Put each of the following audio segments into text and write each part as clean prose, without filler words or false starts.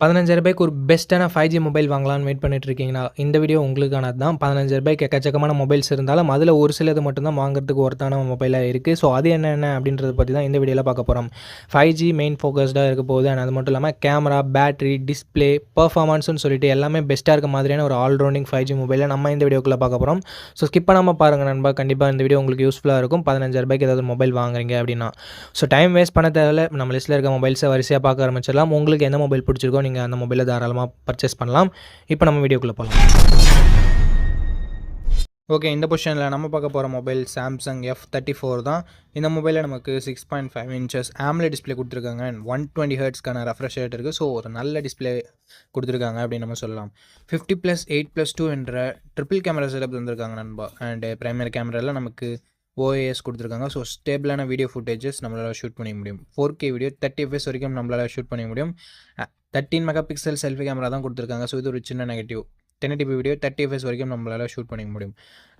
ரூ. 15,000க்கு ஒரு பெஸ்ட்டான 5G மொபைல் வாங்கலாம்னு வெயிட் பண்ணிட்டு இருக்கீங்களா? இந்த வீடியோ உங்களுக்கானது தான். ரூ. 15,000க்கு எக்கச்சக்கமான மொபைல்ஸ் இருந்தாலும், அதில ஒரு சிலது மட்டும் தான் வாங்குறதுக்கு ஒர்த்தான மொபைலா இருக்கு. ஸோ அது என்னென்ன அப்படின்றத பத்தி தான் இந்த வீடியோல பார்க்க போறோம். 5G மெயின் ஃபோக்கஸ்டா இருக்க போகுது. அண்ட் அது மட்டும் இல்லாம கேமரா, பேட்டரி, டிஸ்ப்ளே, பெர்ஃபார்மன்ஸ்னு சொல்லிட்டு எல்லாமே பெஸ்ட்டா இருக்க மாதிரியான ஒரு ஆல் ரவுண்டிங் 5G மொபைல நம்ம இந்த வீடியோக்குள்ள பார்க்க போறோம். ஸோ ஸ்கிப் பண்ணாம பாருங்க நண்பா. கண்டிப்பா இந்த வீடியோ உங்களுக்கு யூஸ்ஃபுல்லா இருக்கும். ரூ. 15,000க்கு ஏதாவது மொபைல் வாங்குறீங்க அப்படின்னா. ஸோ டைம் வேஸ்ட் பண்ண தேவையில்ல. நம்ம லிஸ்ட்ல இருக்க மொபைல்ஸை வரிசையா பார்க்க ஆரம்பிச்சிடலாம். உங்களுக்கு எந்த மொபைல் பிடிச்சிருக்கோ நீங்க அந்த மொபைலை தாராளமாக பர்ச்சேஸ் பண்ணலாம். இப்போ நம்ம வீடியோக்குள்ளே போகலாம். ஓகே, இந்த பொசிஷனில் நம்ம பார்க்க போகிற மொபைல் சாம்சங் F34 தான். இந்த மொபைலில் நமக்கு 6.5 இன்ச்சஸ் AMOLED டிஸ்பிளே கொடுத்துருக்காங்க. அண்ட் 120 ஹெர்ட்ஸ்க்கான ரெஃப்ரெஷ் ரேட் இருக்குது. ஸோ ஒரு நல்ல டிஸ்பிளே கொடுத்துருக்காங்க அப்படின்னு நம்ம சொல்லலாம். 50+8+2 என்ற ட்ரிபிள் கேமரா செட்டப் தந்திருக்காங்க நண்பா. அண்ட் பிரைமரி கேமராவில் நமக்கு OIS கொடுத்துருக்காங்க. ஸோ ஸ்டேபிளான வீடியோ ஃபுட்டேஜஸ் நம்மளால் ஷூட் பண்ண முடியும். 4K வீடியோ 30 FPS வரைக்கும் நம்மளால் ஷூட் பண்ண முடியும். 13 மெகா பிக்சல் செல்ஃபி கேமரா தான் கொடுத்துருக்காங்க. ஸோ இது ஒரு சின்ன நெகட்டிவ். 1080p வீடியோ 30 FPS வரைக்கும் நம்மளால் ஷூட் பண்ணிக்க முடியும்.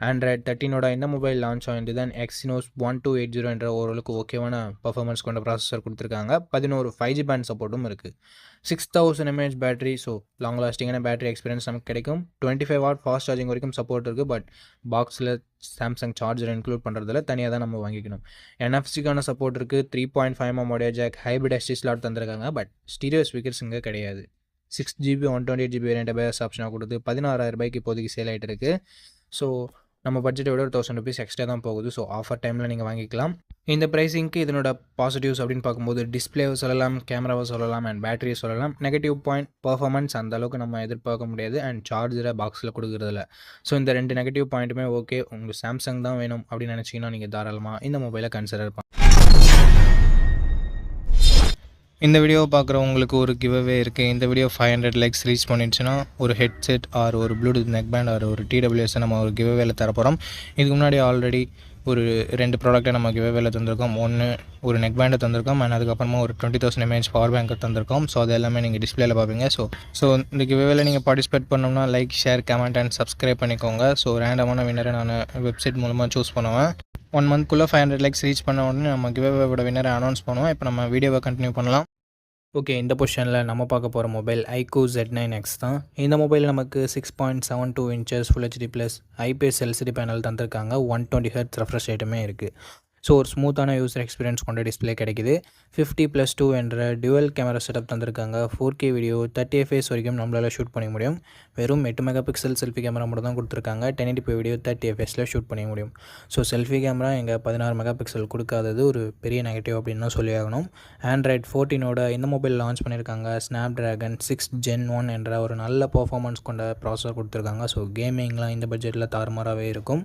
ஆண்ட்ராய்ட் 13 இந்த மொபைல் லான்ச் ஆகிட்டு தான் Exynos 1280 என்ற ஓரளவுக்கு ஓகேவான பர்ஃபார்மன்ஸ் கொண்ட ப்ராசஸர் கொடுத்துருக்காங்க. 11 5G பேண்ட் சப்போர்ட்டும் இருக்குது. 6000 mAh பேட்டரி. ஸோ லாங் லாஸ்டிங்கான பேட்டரி எக்ஸ்பீரியன்ஸ் நமக்கு கிடைக்கும். 25 வாட் ஃபாஸ்ட் சார்ஜிங் வரைக்கும் சப்போர்ட் இருக்குது. பட் பாக்ஸில் சாம்சங் சார்ஜர் இன்க்ளூட் பண்ணுறதுல தனியாக தான் நம்ம வாங்கிக்கணும். NFC-க்கான சப்போர்ட் இருக்குது. 3.5mm audio jack, hybrid SD slot தந்திருக்காங்க. பட் ஸ்டீரியோ ஸ்பீக்கர்ஸ் இங்கே கிடையாது. 6GB 128GB வேரியண்ட் பேஸ் ஆப்ஷனாக கொடுத்து 16,000 இப்போதைக்கு சேல் ஆகிட்டு இருக்குது. ஸோ நம்ம பட்ஜெட்டை விட ஒரு ₹1,000 எக்ஸ்ட்ரா தான் போகுது. ஸோ ஆஃபர் டைமில் நீங்கள் வாங்கிக்கலாம். இந்த ப்ரைஸிங்க்கு இதனோட பாசிட்டிவ்ஸ் அப்படின்னு பார்க்கும்போது டிஸ்பிளேவை சொல்லலாம், கேமராவை சொல்லலாம், அண்ட் பேட்டரியை சொல்லலாம். நெகட்டிவ் பாயிண்ட் பர்ஃபார்மன்ஸ் அந்த அளவுக்கு நம்ம எதிர்பார்க்க முடியாது. அண்ட் சார்ஜரை பாக்ஸில் கொடுக்குறதில்ல. ஸோ இந்த 2 நெகட்டிவ் பாயிண்ட்டுமே ஓகே. உங்களுக்கு சாம்சங் தான் வேணும் அப்படின்னு நினச்சிங்கன்னா நீங்கள் தாராளமாக இந்த மொபைலை கன்சிடர் பண்ணலாம். இந்த வீடியோவை பார்க்குறவங்களுக்கு ஒரு கிவ்அவே இருக்குது. இந்த வீடியோ 500 லைக்ஸ் ரீச் பண்ணிடுச்சுன்னா ஒரு ஹெட்செட் ஆர் ஒரு ப்ளூடூத் நெக் பேண்ட் ஆர் ஒரு TWS நம்ம ஒரு கிவ்அவேல தரப்போகிறோம். இதுக்கு முன்னாடி ஆல்ரெடி ஒரு 2 ப்ராடக்ட்டை நம்ம கிவ்அவேல தந்திருக்கோம். ஒன்று ஒரு நெக் பேண்டை தந்திருக்கோம். அண்ட் அதுக்கப்புறமா ஒரு 20,000 mAh பவர் பேங்கை தந்திருக்கோம். ஸோ அது எல்லாமே நீங்கள் டிஸ்பிளேல பார்ப்பீங்க. ஸோ இந்த கிவ்அவேல நீங்கள் பார்ட்டிசிபேட் பண்ணோம்னா like, share, comment and subscribe பண்ணிக்கோங்க. ஸோ ரேண்டமான வின்னரை நான் வெப்சைட் மூலமாக சூஸ் பண்ணுவேன். 1 மந்த்க்குள்ளே 500 லைக்ஸ் ரீச் பண்ண உடனே நம்ம கிவ்அவேவோட வின்னரை அனௌன்ஸ் பண்ணுவோம். இப்போ நம்ம வீடியோவை கண்டினியூ பண்ணலாம். ஓகே, இந்த பொசிஷனில் நம்ம பார்க்க போகிற மொபைல் iQOO Z9X தான். இந்த மொபைல் நமக்கு 6.72 inches full HD plus IPS LCD panel தந்திருக்காங்க. 120 ஹெர்ட்ஸ் ரெஃப்ரெஷ் ரேட்டுமே இருக்குது. ஸோ ஒரு ஸ்மூத்தான யூசர் எக்ஸ்பீரியன்ஸ் கொண்ட டிஸ்பிளே கிடைக்குது. 50+2 என்ற டியூவல் கேமரா செட்டப் தந்திருக்காங்க. 4K வீடியோ 30 FPS வரைக்கும் நம்மளால் ஷூட் பண்ண முடியும். வெறும் 8 மெகா பிக்சல் செல்ஃபி கேமரா மட்டும் தான் கொடுத்துருக்காங்க. 1080p வீடியோ 30 FPSல ஷூட் பண்ண முடியும். ஸோ செல்ஃபி கேமரா எங்கள் 16 மெகா பிக்சல் கொடுக்காதது ஒரு பெரிய நெகட்டிவ் அப்படின்னு தான் சொல்லி ஆகணும். ஆண்ட்ராய்ட் 14 இந்த மொபைல் லான்ச் பண்ணியிருக்காங்க. Snapdragon 6 Gen 1 என்ற ஒரு நல்ல பர்ஃபார்மன்ஸ் கொண்ட ப்ராசஸர் கொடுத்துருக்காங்க. ஸோ கேமிங்லாம் இந்த பட்ஜெட்டில் தாறுமாறாகவே இருக்கும்.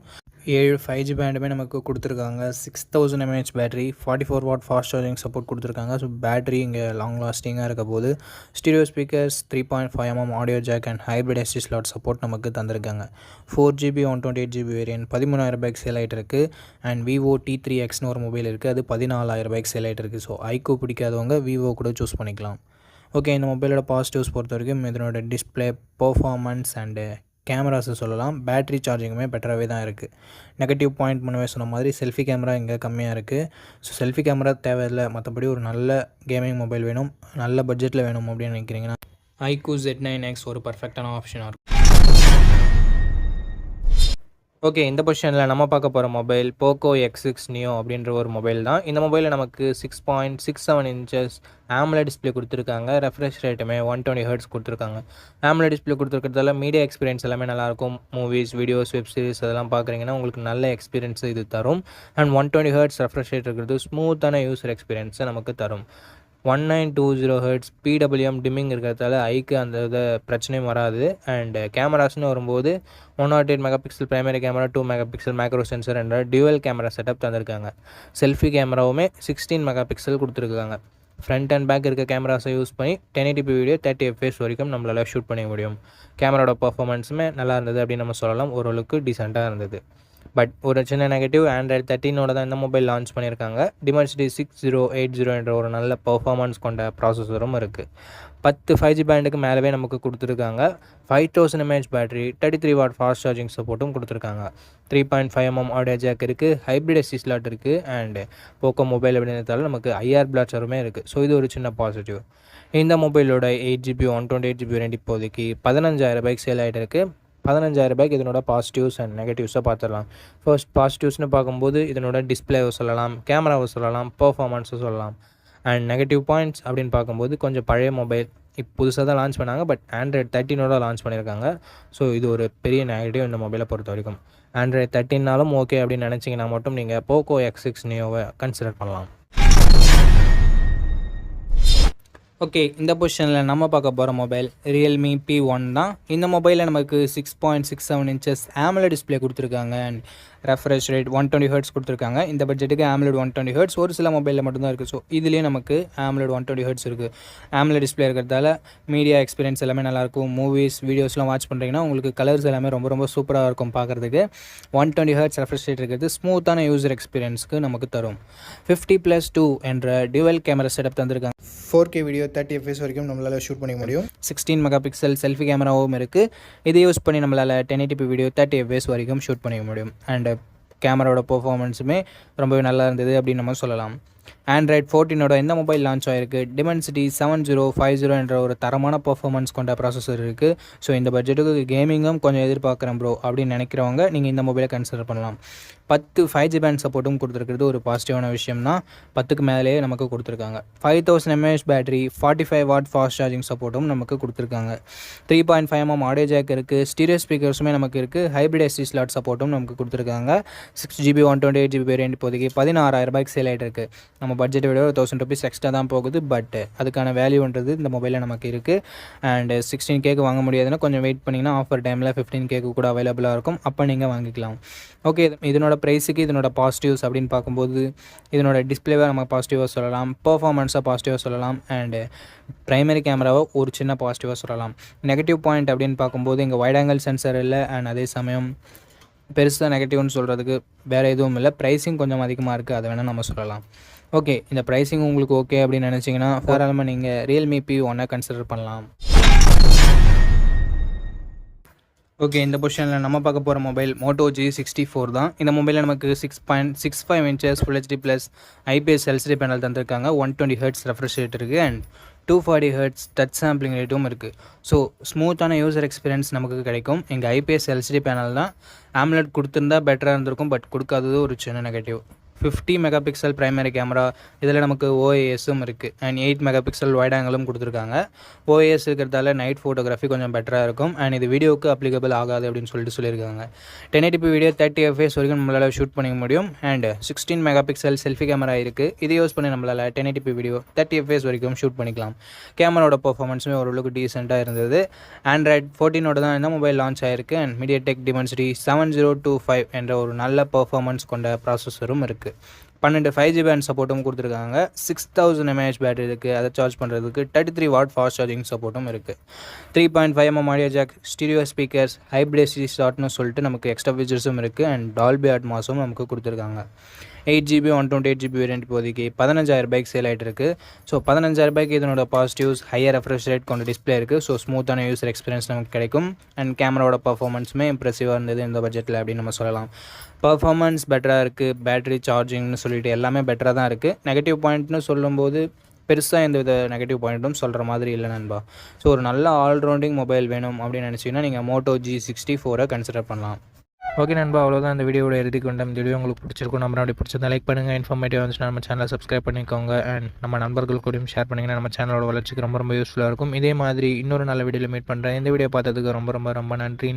7 5G பேண்டுமே நமக்கு கொடுத்துருக்காங்க. 6000 mAh battery, 44 watt fast charging support கொடுத்துருக்காங்க. ஸோ பேட்டரி இங்கே லாங் லாஸ்டிங்காக இருக்க போது. Stereo speakers, 3.5mm audio jack and hybrid SD slot support நமக்கு தந்திருக்காங்க. 4GB 128GB வேரியன்ட் 13,000 சேல் ஆகிட்டு இருக்குது. அண்ட் Vivo T3Xன்னு ஒரு மொபைல் இருக்குது. அது 14,000 சேல் ஆகிட்டு இருக்குது. ஸோ iQOO பிடிக்காதவங்க Vivo கூட சூஸ் பண்ணிக்கலாம். ஓகே, இந்த மொபைலோட பாசிட்டிவ்ஸ் பொறுத்த வரைக்கும் இதனோட டிஸ்பிளே, பர்ஃபார்மன்ஸ் அண்டு கேமராஸை சொல்லலாம். பேட்டரி சார்ஜிங்குமே பெட்டராகவே தான் இருக்குது. நெகட்டிவ் பாயிண்ட் முன்னவே சொன்ன மாதிரி செல்ஃபி கேமரா இங்கே கம்மியாக இருக்குது. ஸோ செல்ஃபி கேமரா தேவையில்லை. மற்றபடி ஒரு நல்ல கேமிங் மொபைல் வேணும், நல்ல பட்ஜெட்டில் வேணும் அப்படின்னு நினைக்கிறீங்கன்னா iQOO Z9X ஒரு பர்ஃபெக்டான ஆப்ஷனாக இருக்கும். ஓகே, இந்த பொசிஷனில் நம்ம பார்க்க போகிற மொபைல் Poco X6 Neo அப்படின்ற ஒரு மொபைல் தான். இந்த மொபைலில் நமக்கு 6.67 இன்ச்சஸ் AMOLED டிஸ்பிளே கொடுத்துருக்காங்க. ரெஃப்ரெஷ் ரேட்டுமே 120 ஹெர்ட்ஸ் கொடுத்துருக்காங்க. AMOLED டிஸ்பிளே கொடுத்துருக்கிறதால மீடியா எக்ஸ்பீரியன்ஸ் எல்லாமே நல்லாயிருக்கும். மூவிஸ், வீடியோஸ், வெப் சீரிஸ் அதெல்லாம் பார்க்குறீங்கன்னா உங்களுக்கு நல்ல எக்ஸ்பீரியன்ஸ் இது தரும். அண்ட் 120 ஹெர்ட்ஸ் ரெஃப்ரெஷ் ரேட் இருக்கிறது ஸ்மூத்தான யூசர் எக்ஸ்பீரியன்ஸை நமக்கு தரும். 1920 ஹெர்ட்ஸ் PWM டிம்மிங் இருக்கிறதால ஐக்கு அந்த பிரச்சனையும் வராது. அண்ட் கேமராஸ்னு வரும்போது 108 mega pixel primary camera, 2 mega pixel macro sensor என்ற டியூவல் கேமரா செட்டப் தந்திருக்காங்க. செல்ஃபி கேமராவுமே 16 மெகா பிக்சல் கொடுத்துருக்காங்க. ஃப்ரண்ட் அண்ட் பேக் இருக்க கேமராஸை யூஸ் பண்ணி 1080p வீடியோ 30 FPS வரைக்கும் நம்மளால் ஷூட் பண்ண முடியும். கேமராவோட பர்ஃபார்மன்ஸுமே நல்லா இருந்தது அப்படின்னு நம்ம சொல்லலாம். ஓரளவுக்கு டீசெண்டாக இருந்தது. பட் ஒரு சின்ன நெகட்டிவ், ஆண்ட்ராய்டு 13ஓட தான் இந்த மொபைல் லான்ச் பண்ணியிருக்காங்க. Dimensity 6080 என்ற ஒரு நல்ல பெர்ஃபார்மன்ஸ் கொண்ட ப்ராசஸரும் இருக்குது. 10 5G பேண்டுக்கு மேலவே நமக்கு கொடுத்துருக்காங்க. 5000 mAh battery, 33 what fast charging சப்போர்ட்டும் கொடுத்துருக்காங்க. 3.5mm ஆடியோ ஜாக் இருக்குது, ஹைப்ரிட் SD ஸ்லாட் இருக்குது, அண்ட் போக்கோ மொபைல் அப்படின்றதால நமக்கு IR பிளாட்சருமே இருக்குது. ஸோ இது ஒரு சின்ன பாசிட்டிவ். இந்த மொபைலோட 8GB 128GB வேரியண்ட் இப்போதைக்கு 15,000 சேல் ஆகிட்டு இருக்குது. 15,000 இதனோட பாசிட்டிவ்ஸ் அண்ட் நெகட்டிவ்ஸை பார்த்துடலாம். ஃபர்ஸ்ட் பாசிட்டிவ்ஸ்னு பார்க்கும்போது இதனோட டிஸ்பிளேவை சொல்லலாம், கேமராவை சொல்லலாம், பர்ஃபார்மன்ஸை சொல்லலாம். அண்ட் நெகட்டிவ் பாயிண்ட்ஸ் அப்படின்னு பார்க்கும்போது கொஞ்சம் பழைய மொபைல், இப்போ புதுசாக தான் லான்ச் பண்ணாங்க, பட் ஆண்ட்ராய்டு 13ஓட லான்ச் பண்ணியிருக்காங்க. ஸோ இது ஒரு பெரிய நெகட்டிவ் இந்த மொபைலை பொறுத்த வரைக்கும். ஆண்ட்ராய்டு 13நாலும் ஓகே அப்படின்னு நினச்சிங்கன்னா மட்டும் நீங்கள் போக்கோ X6 நியோவை கன்சிடர் பண்ணலாம். ஓகே, இந்த பொசிஷனில் நம்ம பார்க்க போகிற மொபைல் Realme P1 தான். இந்த மொபைலில் நமக்கு 6.67 inches AMOLED டிஸ்பிளே கொடுத்துருக்காங்க அண்ட் ரெஃப்ரெஷ் ரேட் 120 Hz கொடுத்துருக்காங்க. இந்த பட்ஜெட்டுக்கு AMOLED 120 Hz ஒரு சில மொபைலில் மட்டும்தான் இருக்குது. ஸோ இதுலேயே நமக்கு AMOLED 120 Hz இருக்குது. AMOLED டிஸ்பிளே இருக்கிறதால மீடியா எக்ஸ்பீரியன்ஸ் எல்லாமே நல்லாயிருக்கும். மூவிஸ், வீடியோஸ்லாம் வாட்ச் பண்ணுறீங்கன்னா உங்களுக்கு கலர்ஸ் எல்லாமே ரொம்ப ரொம்ப சூப்பராக இருக்கும் பார்க்குறதுக்கு. 120 Hz ரெஃப்ரெஷ் ரேட் இருக்கிறது ஸ்மூத்தான யூசர் எக்ஸ்பீரியன்ஸ்க்கு நமக்கு தரும். 50+2 என்ற டியூவல் கேமரா செட்டப் தந்திருக்காங்க. 4K வீடியோ 30 fps வரைக்கும் நம்மளால் ஷூட் பண்ணிக்க முடியும். 16 மெகாபிக்சல் செல்ஃபி கேமராவும் இருக்குது. இதை யூஸ் பண்ணி நம்மளால் 1080p வீடியோ 30 fps வரைக்கும் ஷூட் பண்ணிக்க முடியும். அண்ட் கேமராவோட பெர்ஃபார்மன்ஸுமே ரொம்பவே நல்லா இருந்தது அப்படின்னு நம்ம சொல்லலாம். ஆண்ட்ராய்டு 14ஓட இந்த மொபைல் லான்ச் ஆகிருக்கு. Dimensity 7050 என்ற ஒரு தரமான பெர்ஃபார்மன்ஸ் கொண்ட ப்ராசஸர் இருக்குது. ஸோ இந்த பட்ஜெட்டுக்கு கேமிங்கும் கொஞ்சம் எதிர்பார்க்குறேன் ப்ரோ அப்படின்னு நினைக்கிறவங்க நீங்கள் இந்த மொபைலை கன்சிடர் பண்ணலாம். 10 5G பேண்ட் சப்போர்ட்டும் கொடுத்துருக்கிறது ஒரு பாசிட்டிவான விஷயம் தான். 10க்கு மேலேயே நமக்கு கொடுத்துருக்காங்க. 5000 mAh battery, 45 what fast charging சப்போர்ட்டும் நமக்கு கொடுத்துருக்காங்க. 3.5mm ஆடியோ ஜாக் இருக்குது, ஸ்டீரியோ ஸ்பீக்கர்ஸுமே நமக்கு இருக்குது, ஹைப்ரிட் SD ஸ்லாட் சப்போர்ட்டும் நமக்கு கொடுத்துருக்காங்க. 6GB 128GB வேரியண்ட் இப்போதைக்கு 16,000 சேல் ஆகிட்டு இருக்குது. நம்ம பட்ஜெட்டை விட 1000 rupees எக்ஸ்ட்ரா தான் போகுது, பட் அதுக்கான வேல்யூன்றது இந்த மொபைலில் நமக்கு இருக்குது. அண்ட் 16K வாங்க முடியாதுன்னா கொஞ்சம் வெயிட் பண்ணிங்கன்னா ஆஃபர் டைமில் 15K கூட அவைலபிளாக இருக்கும், அப்போ நீங்கள் வாங்கிக்கலாம். ஓகே, இதனோட ப்ரைஸுக்கு இதனோட பாசிட்டிவ்ஸ் அப்படின்னு பார்க்கும்போது இதனோட டிஸ்பிளேவை நம்ம பாசிட்டிவாக சொல்லலாம், பர்ஃபார்மன்ஸாக பாசிட்டிவாக சொல்லலாம், அண்டு ப்ரைமரி கேமராவை ஒரு சின்ன பாசிட்டிவாக சொல்லலாம். நெகட்டிவ் பாயிண்ட் அப்படின்னு பார்க்கும்போது இங்கே வைட் ஆங்கிள் சென்சர் இல்லை, அண்ட் அதே சமயம் பெருசாக நெகட்டிவ்னு சொல்கிறதுக்கு வேறு எதுவும் இல்லை. ப்ரைஸிங் கொஞ்சம் அதிகமாக இருக்குது, அதை வேணால் நம்ம சொல்லலாம். ஓகே, இந்த ப்ரைஸிங் உங்களுக்கு ஓகே அப்படின்னு நினச்சிங்கன்னா தாராளமாக நீங்கள் Realme P1 கன்சிடர் பண்ணலாம். ஓகே, இந்த பொசிஷனில் நம்ம பார்க்க போகிற மொபைல் Moto G64 தான். இந்த மொபைலில் நமக்கு 6.65 inches Full HD + IPS LCD panel தந்திருக்காங்க. 120 Hz ரெஃப்ரெஷ் ரேட் இருக்குது அண்ட் 240 Hz டச் சாம்பிளிங் ரேட்டும் இருக்குது. ஸோ ஸ்மூத்தான யூசர் எக்ஸ்பீரியன்ஸ் நமக்கு கிடைக்கும். இங்கே IPS LCD பேனல் தான். AMOLED கொடுத்துருந்தா பெட்டராக இருந்திருக்கும், பட் கொடுக்காதது ஒரு சின்ன நெகட்டிவ். 50 மெகாபிக்சல் ப்ரைமரி கேமரா, இதில் நமக்கு OISம் இருக்குது அண்ட் 8 மெகாபிக்சல் வைட் ஆங்கிளும் கொடுத்துருக்காங்க. OIS இருக்கிறதால நைட் ஃபோட்டோகிராஃபி கொஞ்சம் பெட்டராக இருக்கும் அண்ட் இது வீடியோவுக்கு அப்ளிகபிள் ஆகாது அப்படின்னு சொல்லியிருக்காங்க. 1080p வீடியோ 30 fps வரைக்கும் நம்மளால் ஷூட் பண்ணிக்க முடியும். அண்ட் 16 மெகாபிக்சல் செல்ஃபி கேமரா இருக்குது. இதை யூஸ் பண்ணி நம்மளால் 1080p வீடியோ 30 fps வரைக்கும் ஷூட் பண்ணிக்கலாம். கேமராவோட பர்ஃபார்மன்ஸுமே ஓரளவுக்கு டீசெண்டாக இருந்தது. ஆண்ட்ராய்டு 14ஓட தான் இந்த மொபைல் லான்ச் ஆகிருக்கு அண்ட் MediaTek Dimensity 7025 என்ற ஒரு நல்ல பர்ஃபார்மன்ஸ் கொண்ட ப்ராசஸரும் இருக்குது. 12 5G பேண்ட் சப்போர்ட்டும் கொடுத்துருக்காங்க. 6000 mAh பேட்டரி இருக்குது, அதை சார்ஜ் பண்ணுறதுக்கு 33 வாட் ஃபாஸ்ட் சார்ஜிங் சப்போர்ட்டும் இருக்குது. 3.5mm audio jack, stereo speakers, hybrid SD ஸ்லாட்னு சொல்லிட்டு நமக்கு எக்ஸ்ட்ரா ஃபீச்சர்ஸும் இருக்குது அண்ட் Dolby Atmosம் நமக்கு கொடுத்துருக்காங்க. 8GB 128GB வேரியண்ட் இப்போதைக்கு 15,000 சேல் ஆகிட்டு இருக்குது. ஸோ 15,000 இதனோட பாசிட்டிவ்ஸ் ஹையர் ரெஃப்ரெஷ் ரேட் கொண்ட டிஸ்பிளே இருக்குது. ஸோ ஸ்மூத்தான யூசர் எக்ஸ்பீரியன்ஸ் நமக்கு கிடைக்கும் அண்ட் கேமராவோட பர்ஃபார்மன்ஸுமே இம்ப்ரெசிவாக இருந்தது இந்த பட்ஜெட்டில் அப்படின்னு நம்ம சொல்லலாம். பர்ஃபார்மன்ஸ் பெட்டராக இருக்குது, பேட்டரி சார்ஜிங்னு சொல்லிட்டு எல்லாமே பெட்டராக தான் இருக்குது. நெகட்டிவ் பாயிண்ட்னு சொல்லும்போது பெருசாக எந்த வித நெகட்டிவ் பாயிண்ட்டும் சொல்கிற மாதிரி இல்லை நண்பா. ஸோ ஒரு நல்ல ஆல்ரவுண்டிங் மொபைல் வேணும் அப்படின்னு நினச்சிங்கன்னா நீங்கள் Moto G64 கன்சிடர் பண்ணலாம். ஓகே நண்பா, அவ்வளோதான் இந்த வீடியோட இறுதி கொண்ட. இந்த வீடியோ உங்களுக்கு பிடிச்சிருக்கும், நம்ம அப்படி பிடிச்சிருந்தா லைக் பண்ணுங்கள். இன்ஃபர்மேட்டிவ் வந்துச்சுன்னா நம்ம சேனலை சப்ஸ்கிரைப் பண்ணிக்கோங்க அண்ட் நம்ம நண்பர்கள் கூடயும் ஷேர் பண்ணிங்கன்னா நம்ம சேனலோட வளர்ச்சிக்கு ரொம்ப ரொம்ப யூஸ்ஃபுல்லாக இருக்கும். இதே மாதிரி இன்னொரு நல்ல வீடியோவில் மீட் பண்ணுறேன். இந்த வீடியோ பார்த்ததுக்கு ரொம்ப ரொம்ப ரொம்ப நன்றி.